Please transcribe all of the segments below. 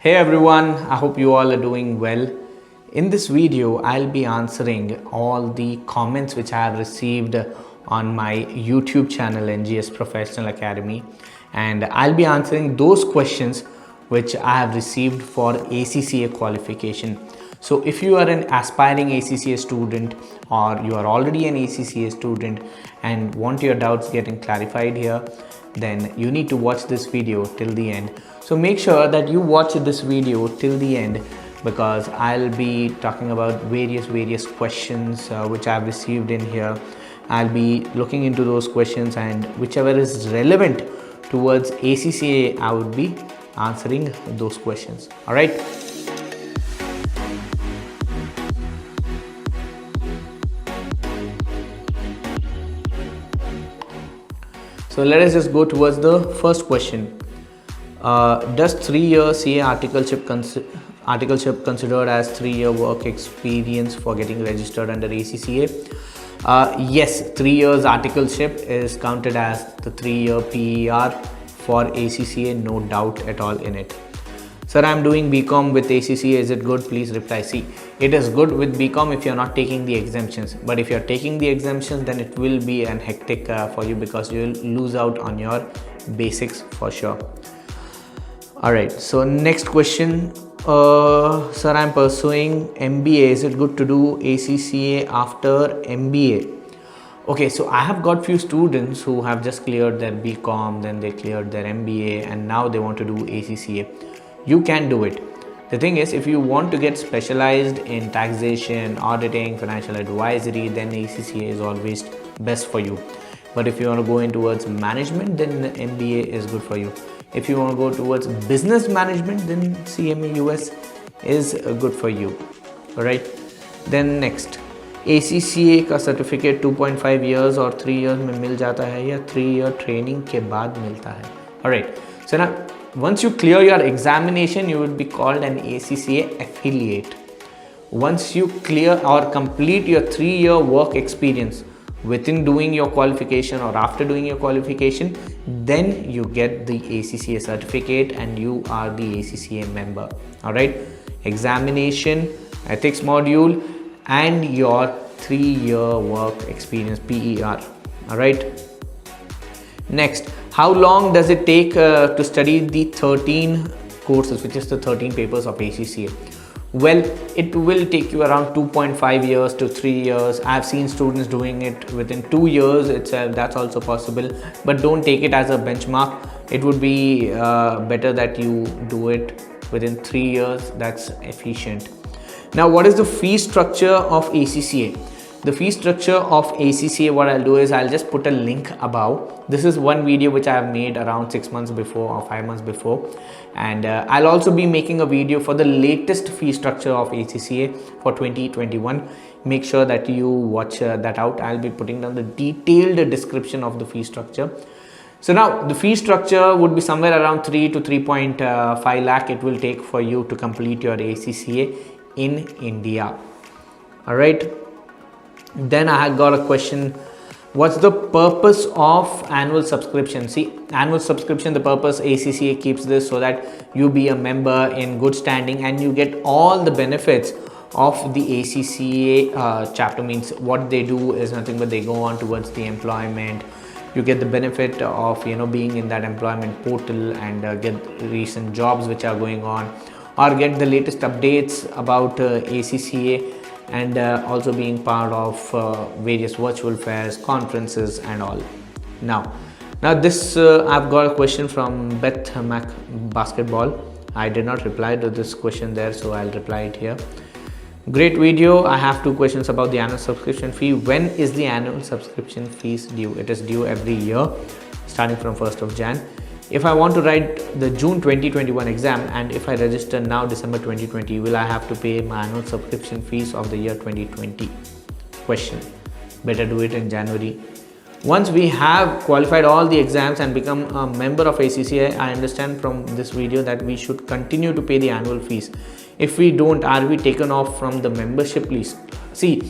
Hey everyone, I hope you all are doing well. In this video, I'll be answering all the comments which I have received on my YouTube channel NGS Professional Academy, and I'll be answering those questions which I have received for ACCA qualification. So if you are an aspiring ACCA student or you are already an ACCA student and want your doubts getting clarified here, then you need to watch this video till the end. So make sure that you watch this video till the end, because I'll be talking about various questions which I've received in here. I'll be looking into those questions, and whichever is relevant towards ACCA, I would be answering those questions. All right. So let us just go towards the first question. Does 3-year CA articleship considered as 3-year work experience for getting registered under ACCA? Yes, 3 years articleship is counted as the 3-year PER for ACCA, no doubt at all in it. Sir, I'm doing BCOM with ACCA, is it good? Please reply. See, it is good with BCOM if you're not taking the exemptions, but if you're taking the exemptions, then it will be an hectic for you, because you'll lose out on your basics for sure. All right, so next question. Sir, I'm pursuing MBA, is it good to do ACCA after MBA? Okay, so I have got few students who have just cleared their BCOM, then they cleared their MBA, and now they want to do ACCA. You can do it. The thing is, if you want to get specialized in taxation, auditing, financial advisory, then ACCA is always best for you. But if you want to go in towards management, then MBA is good for you. If you want to go towards business management, then CMA US is good for you. All right. Then next, ACCA का certificate 2.5 years और 3 years में मिल जाता है या 3 year training के बाद मिलता है? All right. So now, once you clear your examination, you will be called an ACCA affiliate. Once you clear or complete your 3-year work experience within doing your qualification or after doing your qualification, then you get the ACCA certificate and you are the ACCA member. All right. Examination, ethics module, and your 3-year work experience PER. All right. Next, how long does it take to study the 13 courses, which is the 13 papers of ACCA? Well, it will take you around 2.5 years to 3 years. I've seen students doing it within 2 years itself. That's also possible, but don't take it as a benchmark. It would be better that you do it within 3 years. That's efficient. Now, what is the fee structure of ACCA? The fee structure of ACCA, what I'll do is I'll just put a link above. This is one video which I have made around 6 months before or 5 months before, and I'll also be making a video for the latest fee structure of ACCA for 2021. Make sure that you watch that out. I'll be putting down the detailed description of the fee structure. So now the fee structure would be somewhere around 3 to 3.5 lakh it will take for you to complete your ACCA in India. All right. Then I had got a question. What's the purpose of annual subscription? See, annual subscription, the purpose ACCA keeps this so that you be a member in good standing and you get all the benefits of the ACCA chapter. Means what they do is nothing but they go on towards the employment. You get the benefit of being in that employment portal and get recent jobs which are going on, or get the latest updates about ACCA, and also being part of various virtual fairs, conferences and all. Now this I've got a question from Beth Mac Basketball. I did not reply to this question there, so I'll reply it here. Great video. I have 2 questions about the annual subscription fee. When is the annual subscription fees due? It is due every year starting from 1st of Jan. If I want to write the June 2021 exam, and if I register now December 2020, will I have to pay my annual subscription fees of the year 2020? Question. Better do it in January. Once we have qualified all the exams and become a member of ACCA, I understand from this video that we should continue to pay the annual fees. If we don't, are we taken off from the membership list? See,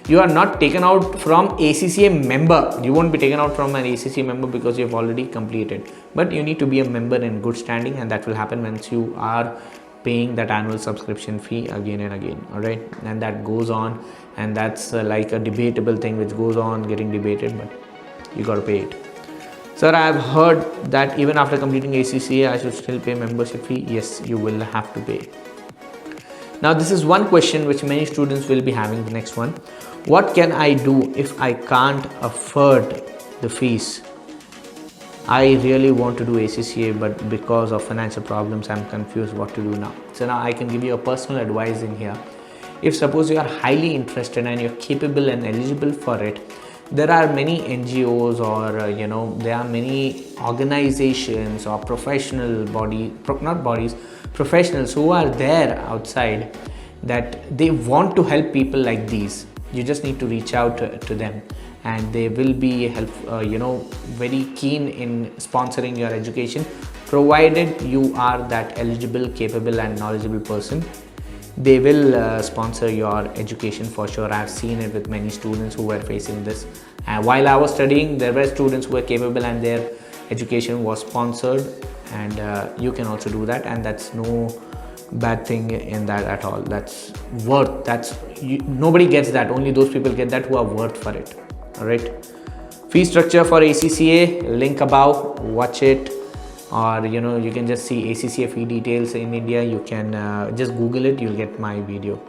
you are not taken out from ACCA member. You won't be taken out from an ACCA member because you have already completed. But you need to be a member in good standing, and that will happen once you are paying that annual subscription fee again and again. All right, and that goes on, and that's like a debatable thing which goes on getting debated, but you got to pay it. Sir, I have heard that even after completing ACCA I should still pay membership fee. Yes, you will have to pay. Now this is one question which many students will be having. The next one, what can I do if I can't afford the fees? I really want to do ACCA, but because of financial problems I'm confused what to do now. So now I can give you a personal advice in here. If suppose you are highly interested and you're capable and eligible for it, there are many NGOs or there are many organizations or professionals who are there outside that they want to help people like these. You just need to reach out to them, and they will be very keen in sponsoring your education, provided you are that eligible, capable and knowledgeable person. They will sponsor your education for sure. I've seen it with many students who were facing this. While I was studying, there were students who were capable and their education was sponsored, and you can also do that, and that's no bad thing in that at all. That's nobody gets that, only those people get that who are worth for it. All right, fee structure for ACCA, link above, watch it, or you can just see ACCA fee details in India. You can just Google it, you'll get my video.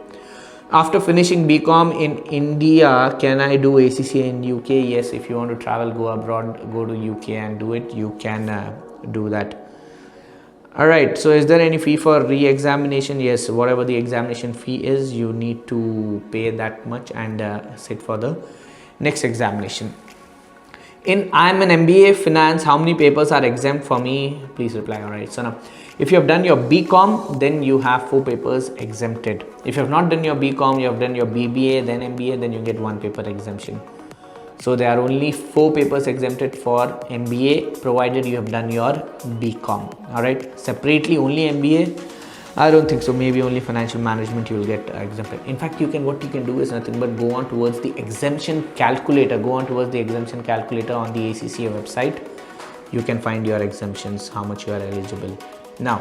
After finishing BCOM in India, can I do ACCA in UK? Yes, if you want to travel, go abroad, go to UK and do it, you can do that. Alright, so is there any fee for re-examination? Yes, whatever the examination fee is, you need to pay that much and sit for the next examination. I'm an MBA Finance, how many papers are exempt for me? Please reply. Alright, so now if you have done your BCOM, then you have 4 papers exempted. If you have not done your BCOM, you have done your BBA, then MBA, then you get 1 paper exemption. So there are only 4 papers exempted for MBA, provided you have done your BCOM. Alright, separately only MBA, I don't think so. Maybe only financial management you will get exempted. In fact, what you can do is nothing but go on towards the exemption calculator. Go on towards the exemption calculator on the ACCA website. You can find your exemptions, how much you are eligible. Now,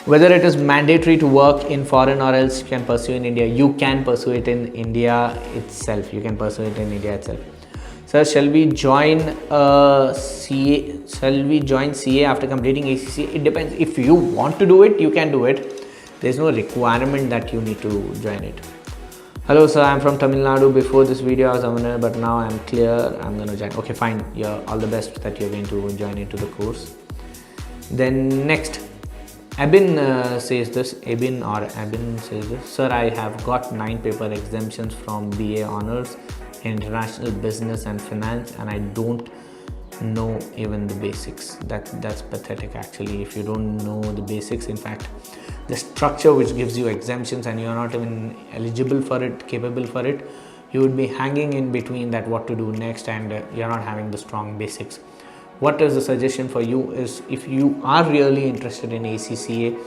whether it is mandatory to work in foreign or else you can pursue in India, you can pursue it in India itself. You can pursue it in India itself. Sir, shall we join CA? Shall we join CA after completing ACCA? It depends. If you want to do it, you can do it. There's no requirement that you need to join it. Hello sir, I'm from Tamil Nadu. Before this video I was unaware, but now I'm clear. I'm gonna join. Okay, fine. Yeah, all the best that you're going to join into the course. Then next, Abin says this. Abin says this. Sir, I have got 9 paper exemptions from BA Honors, International Business and Finance, and I don't know even the basics. That's pathetic actually. If you don't know the basics, in fact the structure which gives you exemptions and you're not even eligible for it, capable for it, you would be hanging in between that what to do next, and you're not having the strong basics. What is the suggestion for you is, if you are really interested in ACCA,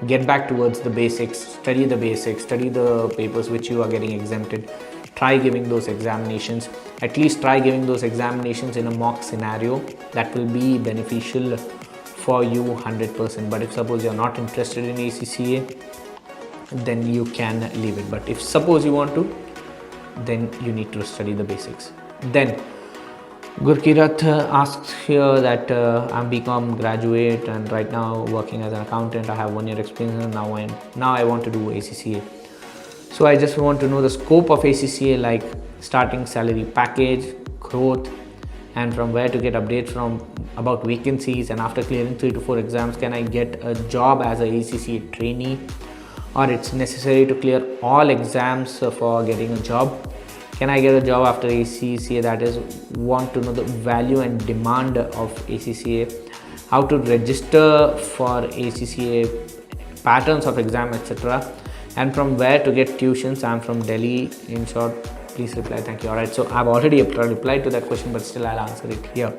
get back towards the basics, study the papers which you are getting exempted. Try giving those examinations, at least try giving those examinations in a mock scenario. That will be beneficial for you 100%. But if suppose you're not interested in ACCA, then you can leave it. But if suppose you want to, then you need to study the basics. Then Gurkirat asks here that I'm BCom graduate and right now working as an accountant. I have 1 year experience and now I want to do ACCA. So I just want to know the scope of ACCA, like starting salary package, growth, and from where to get updates from about vacancies, and after clearing 3 to 4 exams, can I get a job as a ACCA trainee, or it's necessary to clear all exams for getting a job? Can I get a job after ACCA? That is, want to know the value and demand of ACCA, how to register for ACCA, patterns of exam, etc. And from where to get tuitions. I'm from Delhi. In short, please reply. Thank you. Alright, so I've already replied to that question, but still I'll answer it here.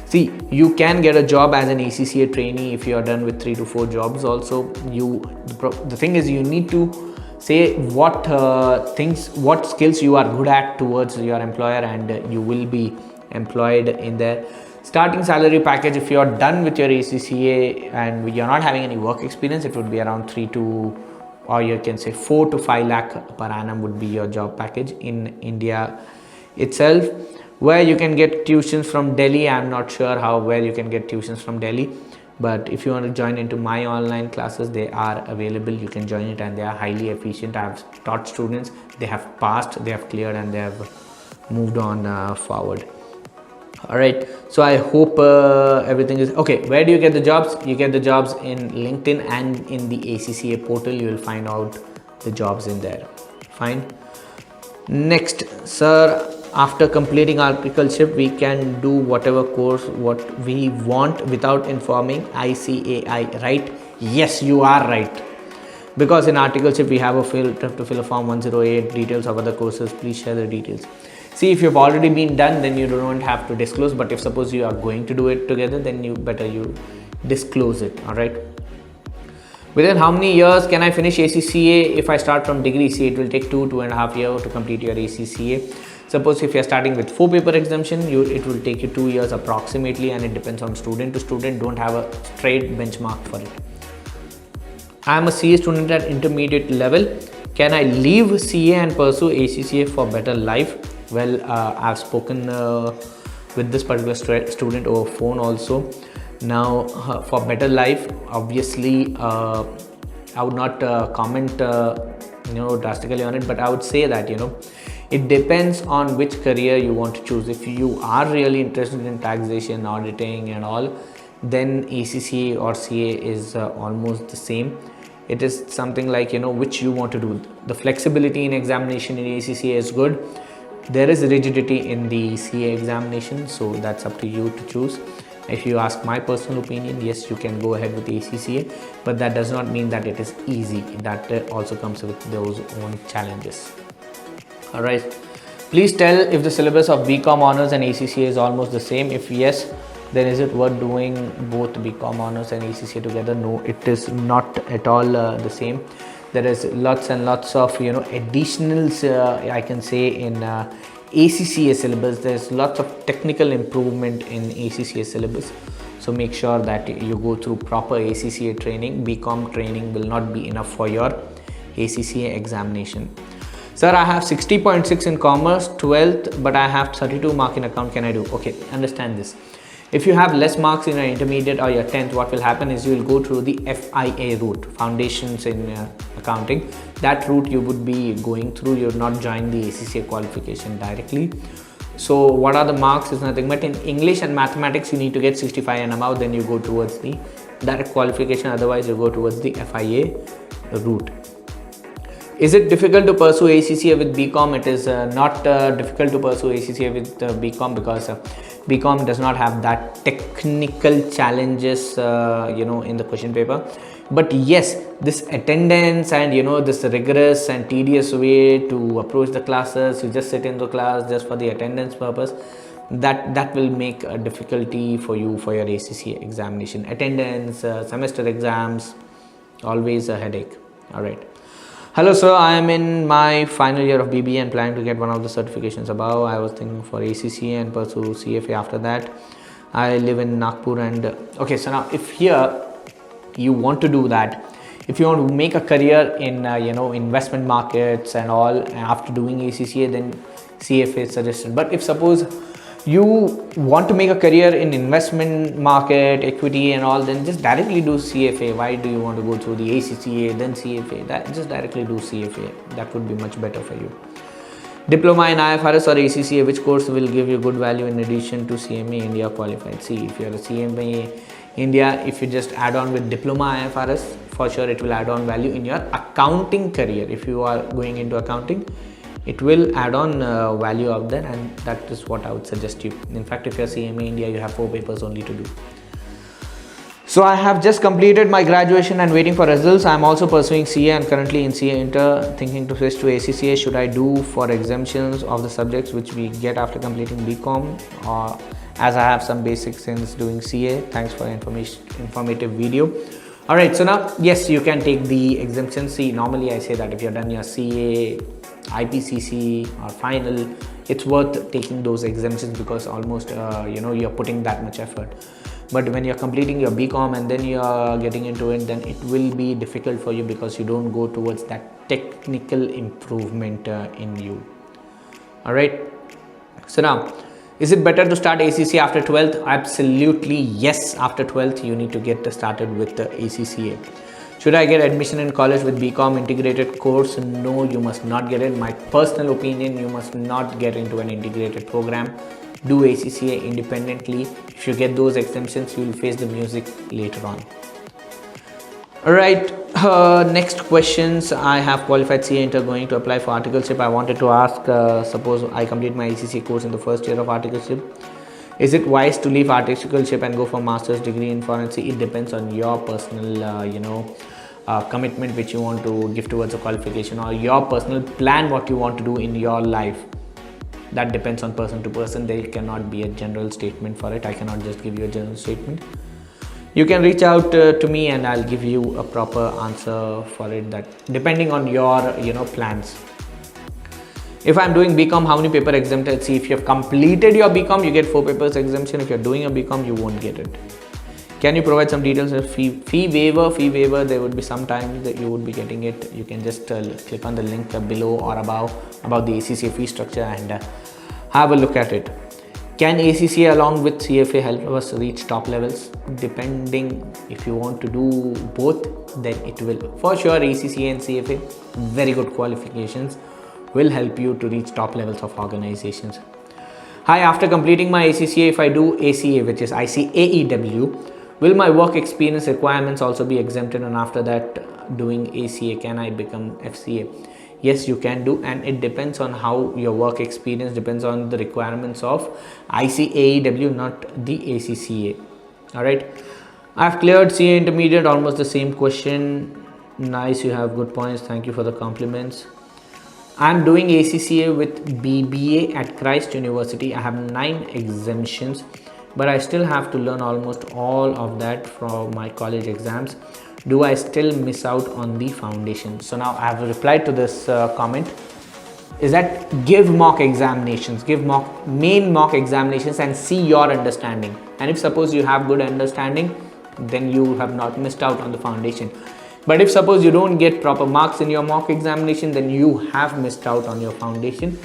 See, you can get a job as an ACCA trainee if you are done with 3 to 4 jobs. Also, the thing is, you need to say what skills you are good at towards your employer, and you will be employed in there. Starting salary package, if you're done with your ACCA and you're not having any work experience, it would be around 3 to, or you can say 4 to 5 lakh per annum would be your job package in India itself. Where you can get tuitions from Delhi, I'm not sure where you can get tuitions from Delhi, but if you want to join into my online classes, they are available. You can join it and they are highly efficient. I have taught students, they have passed, they have cleared, and they have moved on forward. All right, so I hope everything is okay. Where do you get the jobs? You get the jobs in LinkedIn and in the ACCA portal. You will find out the jobs in there. Fine. Next, sir, after completing articleship, we can do whatever course what we want without informing ICAI, right? Yes, you are right. Because in articleship, we have to fill a form 108, details of other courses. Please share the details. See, if you've already been done, then you don't have to disclose. But if suppose you are going to do it together, then you disclose it. All right. Within how many years can I finish ACCA if I start from degree? See, it will take 2.5 years to complete your ACCA. Suppose if you are starting with 4 paper exemption, it will take you 2 years approximately, and it depends on student to student. Don't have a straight benchmark for it. I am a CA student at intermediate level. Can I leave CA and pursue ACCA for better life? Well, I've spoken with this particular student over phone also. Now, for better life, obviously, I would not comment, drastically on it, but I would say that, it depends on which career you want to choose. If you are really interested in taxation, auditing and all, then ACCA or CA is almost the same. It is something like, which you want to do. The flexibility in examination in ACCA is good. There is rigidity in the CA examination, so that's up to you to choose. If you ask my personal opinion, yes, you can go ahead with ACCA, but that does not mean that it is easy. That also comes with those own challenges. All right, please tell if the syllabus of BCOM honors and ACCA is almost the same. If yes, then is it worth doing both BCOM honors and ACCA together? No, it is not at all the same. There is lots and lots of additionals, I can say, in ACCA syllabus. There's lots of technical improvement in ACCA syllabus, so make sure that you go through proper ACCA training. BCOM training will not be enough for your ACCA examination. Sir, I have 60.6 in commerce, 12th, but I have 32 mark in account. Can I do? Okay, understand this. If you have less marks in your intermediate or your 10th, what will happen is you will go through the FIA route, foundations in accounting. That route you would be going through. You would not join the ACCA qualification directly. So what are the marks is nothing but in English and mathematics you need to get 65 and above, then you go towards the direct qualification. Otherwise you go towards the FIA route. Is it difficult to pursue ACCA with BCOM? It is not difficult to pursue ACCA with BCOM because BCOM does not have that technical challenges, in the question paper. But yes, this attendance and this rigorous and tedious way to approach the classes, you just sit in the class just for the attendance purpose, that will make a difficulty for you for your ACCA examination. Attendance, semester exams, always a headache. All right. Hello sir, I am in my final year of BBA and planning to get one of the certifications above. I was thinking for ACCA and pursue CFA after that. I live in Nagpur and okay, so now if here you want to do that, if you want to make a career in investment markets and all after doing ACCA, then CFA is suggested. But if suppose you want to make a career in investment market, equity and all, then just directly do CFA. Why do you want to go through the ACCA then CFA? Just directly do CFA. That would be much better for you. Diploma in IFRS or ACCA, which course will give you good value in addition to CMA India qualified? See, if you are a CMA India, if you just add on with Diploma IFRS, for sure it will add on value in your accounting career. If you are going into accounting, it will add on value out there, and that is what I would suggest you. In fact, if you're CMA India, you have 4 papers only to do. So I have just completed my graduation and waiting for results. I'm also pursuing CA and currently in CA Inter, thinking to switch to ACCA. Should I do for exemptions of the subjects which we get after completing BCOM, or as I have some basics since doing CA? Thanks for informative video. Alright, so now yes, you can take the exemption. See, normally I say that if you're done your CA IPCC or final, it's worth taking those exemptions because almost you're putting that much effort. But when you're completing your BCOM and then you're getting into it, then it will be difficult for you because you don't go towards that technical improvement in you. All right. So now, is it better to start ACCA after 12th? Absolutely yes. After 12th, you need to get started with the ACCA. Should I get admission in college with BCOM integrated course? No, you must not get it. My personal opinion, you must not get into an integrated program. Do ACCA independently. If you get those exemptions, you will face the music later on. Alright, next questions. I have qualified CA intern going to apply for articleship. I wanted to ask, suppose I complete my ACCA course in the first year of articleship. Is it wise to leave articleship and go for master's degree in forensic? It depends on your personal, commitment which you want to give towards a qualification, or your personal plan what you want to do in your life. That depends on person to person. There cannot be a general statement for it. I cannot just give you a general statement. You can reach out to me and I'll give you a proper answer for it, that depending on your plans. If I'm doing BCOM, how many paper exempted? See, if you have completed your BCOM, you get 4 papers exemption. If you're doing a BCOM, you won't get it. Can you provide some details of fee waiver? There would be some time that you would be getting it. You can just click on the link below or above about the ACCA fee structure and have a look at it. Can ACCA along with CFA help us reach top levels? Depending, if you want to do both, then it will. For sure, ACCA and CFA, very good qualifications, will help you to reach top levels of organizations. Hi, after completing my ACCA, if I do ACA, which is ICAEW, will my work experience requirements also be exempted? And after that, doing ACA, can I become FCA? Yes, you can do, and it depends on how your work experience depends on the requirements of ICAEW, not the ACCA. All right, I've cleared CA intermediate, almost the same question. Nice, you have good points. Thank you for the compliments. I'm doing ACCA with BBA at Christ University. I have 9 exemptions, but I still have to learn almost all of that from my college exams. Do I still miss out on the foundation? So now I have replied to this comment, is that give mock examinations, main mock examinations and see your understanding. And if suppose you have good understanding, then you have not missed out on the foundation. But if suppose you don't get proper marks in your mock examination, then you have missed out on your foundation,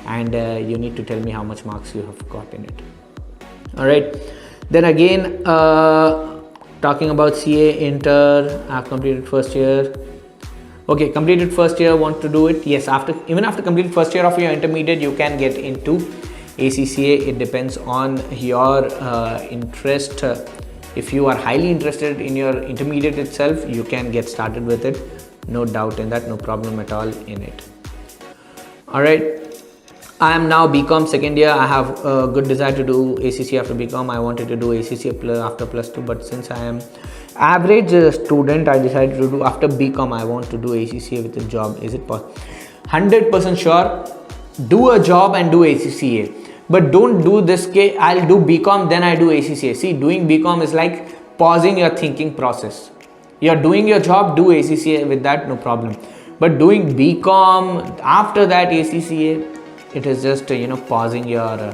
and you need to tell me how much marks you have got in it. All right, then again, talking about CA inter, I've completed first year. Okay, completed first year, want to do it? Yes, even after completed first year of your intermediate, you can get into ACCA. It depends on your interest. If you are highly interested in your intermediate itself, you can get started with it. No doubt in that, no problem at all in it. All right. I am now BCom second year. I have a good desire to do ACCA after BCom. I wanted to do ACCA after plus 2, but since I am average student, I decided to do after BCom. I want to do ACCA with a job. Is it possible? 100% sure. Do a job and do ACCA, but don't do this. I'll do BCom, then I do ACCA. See, doing BCom is like pausing your thinking process. You're doing your job, do ACCA with that, no problem. But doing BCom after that ACCA, it is just pausing your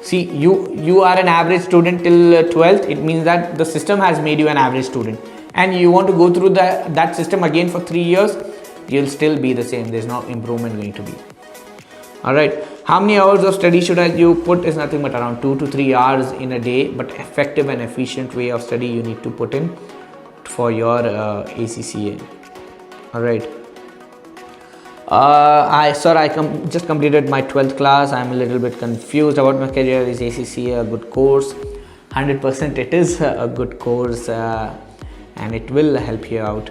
see, you are an average student till 12th. It means that the system has made you an average student, and you want to go through that system again for 3 years, you'll still be the same. There's no improvement going to be. All right, how many hours of study should you put? Is nothing but around 2 to 3 hours in a day, but effective and efficient way of study you need to put in for your ACCA. All right. I just completed my 12th class. I'm a little bit confused about my career. Is ACCA a good course? 100% it is a good course, and it will help you out.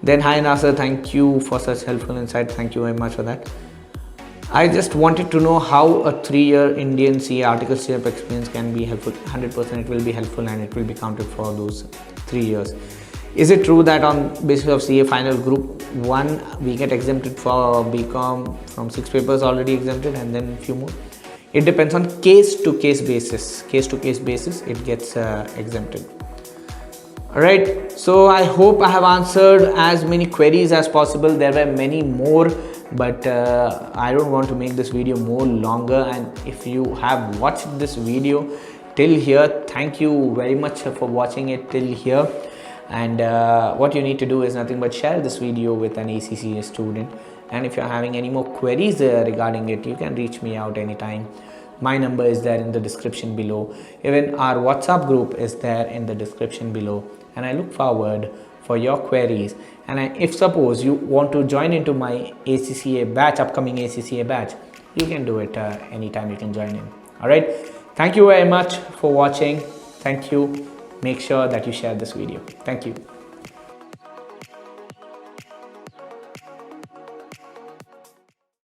Then hi Nasser, thank you for such helpful insight. Thank you very much for that. I just wanted to know how a 3-year Indian CA articleship experience can be helpful. 100% it will be helpful, and it will be counted for those 3 years. Is it true that on basis of CA final group 1 we get exempted for BCom from 6 papers already exempted, and then few more? It depends on case to case basis. Case to case basis it gets exempted. Alright, so I hope I have answered as many queries as possible. There were many more, but I don't want to make this video more longer. And if you have watched this video till here, thank you very much for watching it till here. And what you need to do is nothing but share this video with an ACCA student. And if you're having any more queries regarding it, you can reach me out anytime. My number is there in the description below. Even our WhatsApp group is there in the description below. And I look forward for your queries. And if suppose you want to join into my ACCA batch, upcoming ACCA batch, you can do it anytime you can join in. Alright, thank you very much for watching. Thank you. Make sure that you share this video. Thank you.